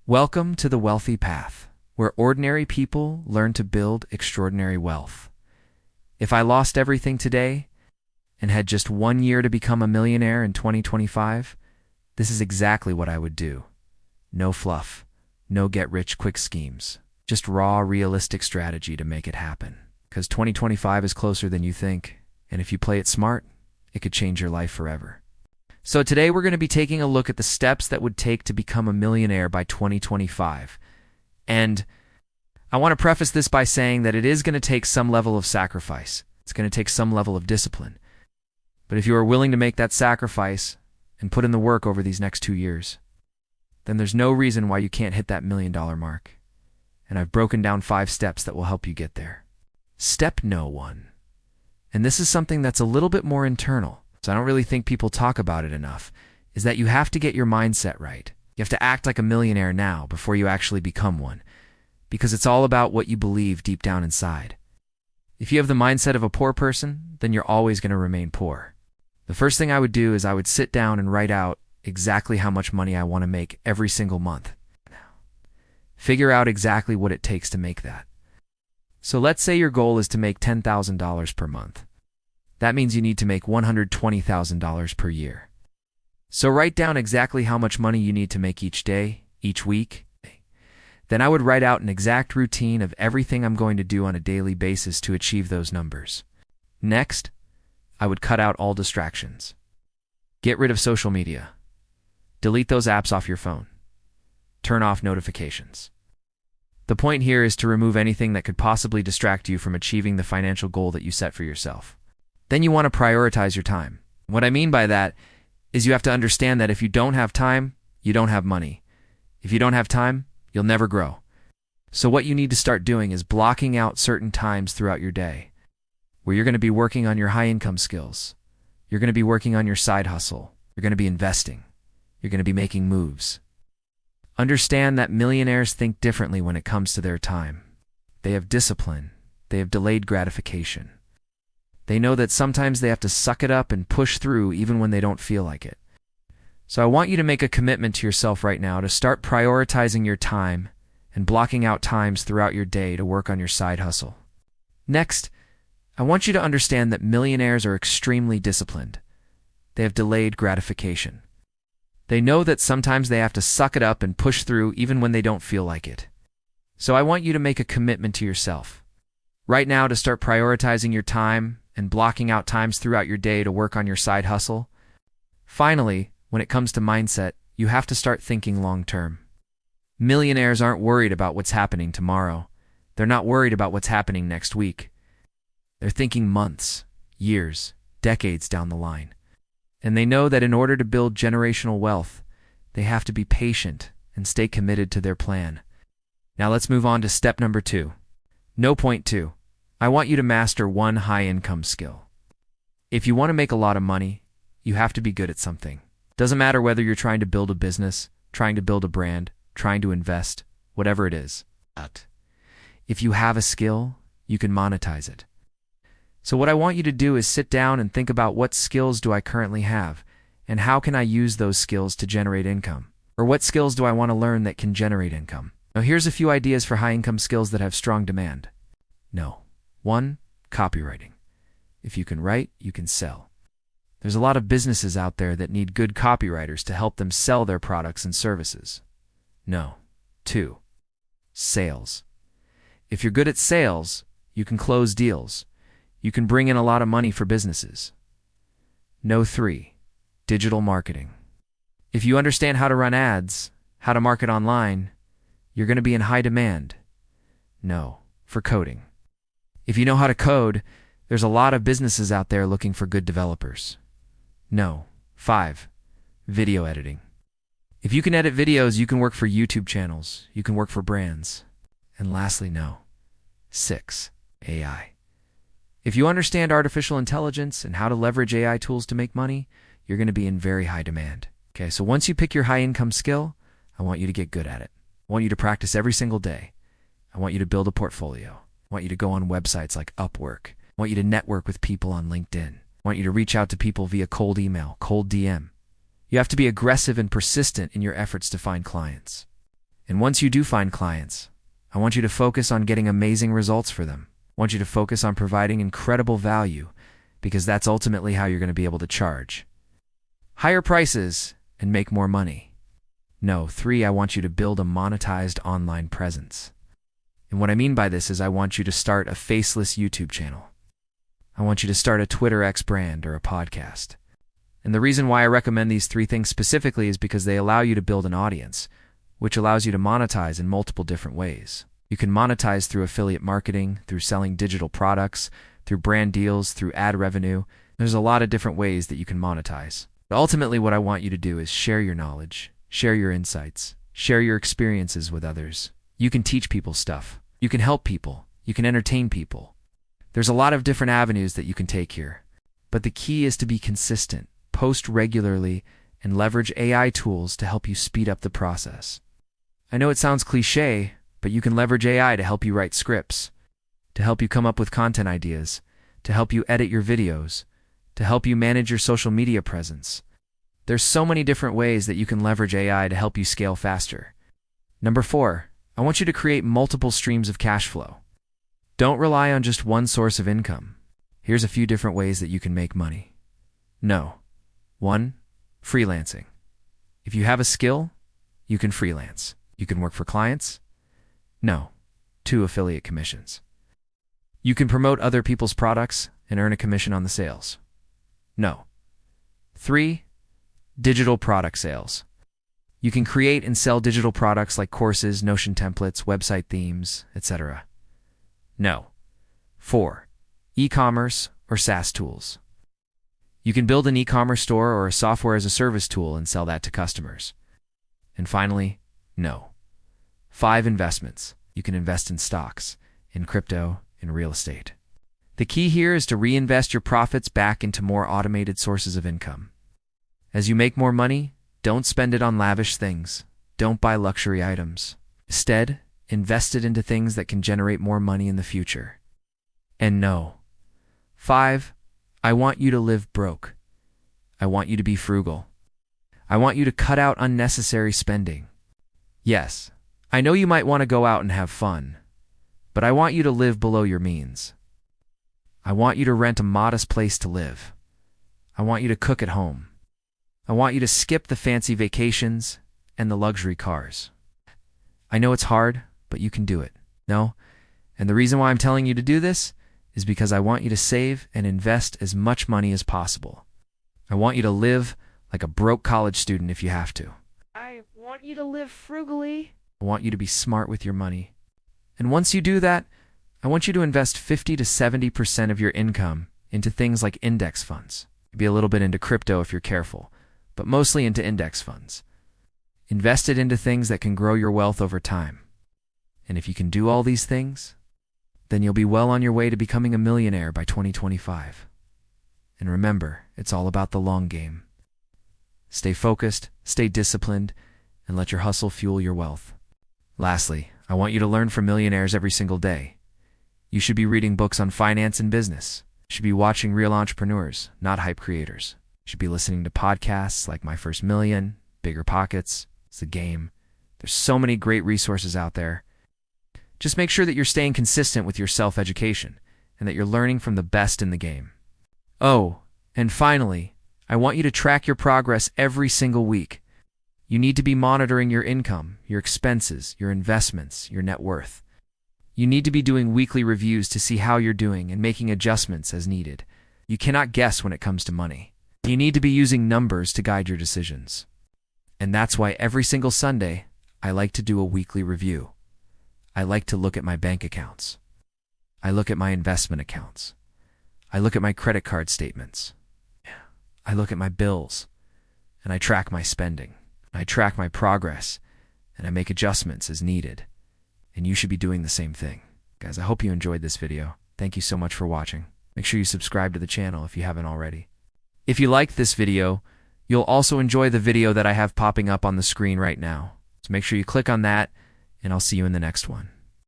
Welcome to the Wealthy Path, where ordinary people learn to build extraordinary wealth. If I lost everything today and had just 1 year to become a millionaire in 2025, this is exactly what I would do. No fluff, no get-rich-quick schemes, just raw, realistic strategy to make it happen. Because 2025 is closer than you think, and if you play it smart, it could change your life forever. So today we're going to be taking a look at the steps that would take to become a millionaire by 2025. And I want to preface this by saying that it is going to take some level of sacrifice. It's going to take some level of discipline. But if you are willing to make that sacrifice and put in the work over these next 2 years, then there's no reason why you can't hit that $1 million mark. And I've broken down 5 steps that will help you get there. Step No. 1. And this is something that's a little bit more internal, so I don't really think people talk about it enough, is that you have to get your mindset right. You have to act like a millionaire now before you actually become one, because it's all about what you believe deep down inside. If you have the mindset of a poor person, then you're always going to remain poor. The first thing I would do is I would sit down and write out exactly how much money I want to make every single month. Figure out exactly what it takes to make that. So let's say your goal is to make $10,000 per month. That means you need to make $120,000 per year. So write down exactly how much money you need to make each day, each week. Then I would write out an exact routine of everything I'm going to do on a daily basis to achieve those numbers. Next, I would cut out all distractions. Get rid of social media. Delete those apps off your phone. Turn off notifications. The point here is to remove anything that could possibly distract you from achieving the financial goal that you set for yourself. Then you want to prioritize your time. What I mean by that is you have to understand that if you don't have time, you don't have money. If you don't have time, you'll never grow. So what you need to start doing is blocking out certain times throughout your day where you're going to be working on your high-income skills. You're going to be working on your side hustle. You're going to be investing. You're going to be making moves. Understand that millionaires think differently when it comes to their time. They have discipline. They have delayed gratification. They know that sometimes they have to suck it up and push through even when they don't feel like it. So I want you to make a commitment to yourself right now to start prioritizing your time and blocking out times throughout your day to work on your side hustle. Next, I want you to understand that millionaires are extremely disciplined. They have delayed gratification. They know that sometimes they have to suck it up and push through even when they don't feel like it. So I want you to make a commitment to yourself right now to start prioritizing your time and blocking out times throughout your day to work on your side hustle. Finally, when it comes to mindset, you have to start thinking long-term. Millionaires aren't worried about what's happening tomorrow. They're not worried about what's happening next week. They're thinking months, years, decades down the line. And they know that in order to build generational wealth, they have to be patient and stay committed to their plan. Now let's move on to step number 2. No. Point 2. I want you to master one high-income skill. If you want to make a lot of money, you have to be good at something. Doesn't matter whether you're trying to build a business, trying to build a brand, trying to invest, whatever it is. But if you have a skill, you can monetize it. So what I want you to do is sit down and think about what skills do I currently have, and how can I use those skills to generate income? Or what skills do I want to learn that can generate income? Now here's a few ideas for high-income skills that have strong demand. No. 1. Copywriting. If you can write, you can sell. There's a lot of businesses out there that need good copywriters to help them sell their products and services. No. 2. Sales. If you're good at sales, you can close deals. You can bring in a lot of money for businesses. No. 3. Digital marketing. If you understand how to run ads, how to market online, you're going to be in high demand. No. For coding. If you know how to code, there's a lot of businesses out there looking for good developers. No. 5. Video editing. If you can edit videos, you can work for YouTube channels. You can work for brands. And lastly, no. 6. AI. If you understand artificial intelligence and how to leverage AI tools to make money, you're going to be in very high demand. Okay, so once you pick your high-income skill, I want you to get good at it. I want you to practice every single day. I want you to build a portfolio. I want you to go on websites like Upwork. I want you to network with people on LinkedIn. I want you to reach out to people via cold email, cold DM. You have to be aggressive and persistent in your efforts to find clients. And once you do find clients, I want you to focus on getting amazing results for them. I want you to focus on providing incredible value, because that's ultimately how you're going to be able to charge higher prices and make more money. No, 3, I want you to build a monetized online presence. And what I mean by this is I want you to start a faceless YouTube channel. I want you to start a Twitter X brand or a podcast. And the reason why I recommend these 3 things specifically is because they allow you to build an audience, which allows you to monetize in multiple different ways. You can monetize through affiliate marketing, through selling digital products, through brand deals, through ad revenue. There's a lot of different ways that you can monetize. But ultimately, what I want you to do is share your knowledge, share your insights, share your experiences with others. You can teach people stuff. You can help people. You can entertain people. There's a lot of different avenues that you can take here. But the key is to be consistent, post regularly, and leverage AI tools to help you speed up the process. I know it sounds cliche, but you can leverage AI to help you write scripts, to help you come up with content ideas, to help you edit your videos, to help you manage your social media presence. There's so many different ways that you can leverage AI to help you scale faster. Number 4, I want you to create multiple streams of cash flow. Don't rely on just one source of income. Here's a few different ways that you can make money. No. 1, freelancing. If you have a skill, you can freelance. You can work for clients. No. 2, affiliate commissions. You can promote other people's products and earn a commission on the sales. No. 3, digital product sales. You can create and sell digital products like courses, Notion templates, website themes, etc. No. 4, e-commerce or SaaS tools. You can build an e-commerce store or a software as a service tool and sell that to customers. And finally, no. 5, investments. You can invest in stocks, in crypto, in real estate. The key here is to reinvest your profits back into more automated sources of income. As you make more money, don't spend it on lavish things. Don't buy luxury items. Instead, invest it into things that can generate more money in the future. And no. 5, I want you to live broke. I want you to be frugal. I want you to cut out unnecessary spending. Yes, I know you might want to go out and have fun, but I want you to live below your means. I want you to rent a modest place to live. I want you to cook at home. I want you to skip the fancy vacations and the luxury cars. I know it's hard, but you can do it. No? And the reason why I'm telling you to do this is because I want you to save and invest as much money as possible. I want you to live like a broke college student if you have to. I want you to live frugally. I want you to be smart with your money. And once you do that, I want you to invest 50 to 70% of your income into things like index funds. Maybe a little bit into crypto if you're careful, but mostly into index funds. Invest it into things that can grow your wealth over time. And if you can do all these things, then you'll be well on your way to becoming a millionaire by 2025. And remember, it's all about the long game. Stay focused, stay disciplined, and let your hustle fuel your wealth. Lastly, I want you to learn from millionaires every single day. You should be reading books on finance and business. You should be watching real entrepreneurs, not hype creators. You should be listening to podcasts like My First Million, Bigger Pockets, It's the Game. There's so many great resources out there. Just make sure that you're staying consistent with your self-education and that you're learning from the best in the game. Oh, and finally, I want you to track your progress every single week. You need to be monitoring your income, your expenses, your investments, your net worth. You need to be doing weekly reviews to see how you're doing and making adjustments as needed. You cannot guess when it comes to money. You need to be using numbers to guide your decisions. And that's why every single Sunday, I like to do a weekly review. I like to look at my bank accounts. I look at my investment accounts. I look at my credit card statements. I look at my bills, and I track my spending. I track my progress, and I make adjustments as needed. And you should be doing the same thing. Guys, I hope you enjoyed this video. Thank you so much for watching. Make sure you subscribe to the channel if you haven't already. If you liked this video, you'll also enjoy the video that I have popping up on the screen right now. So make sure you click on that, and I'll see you in the next one.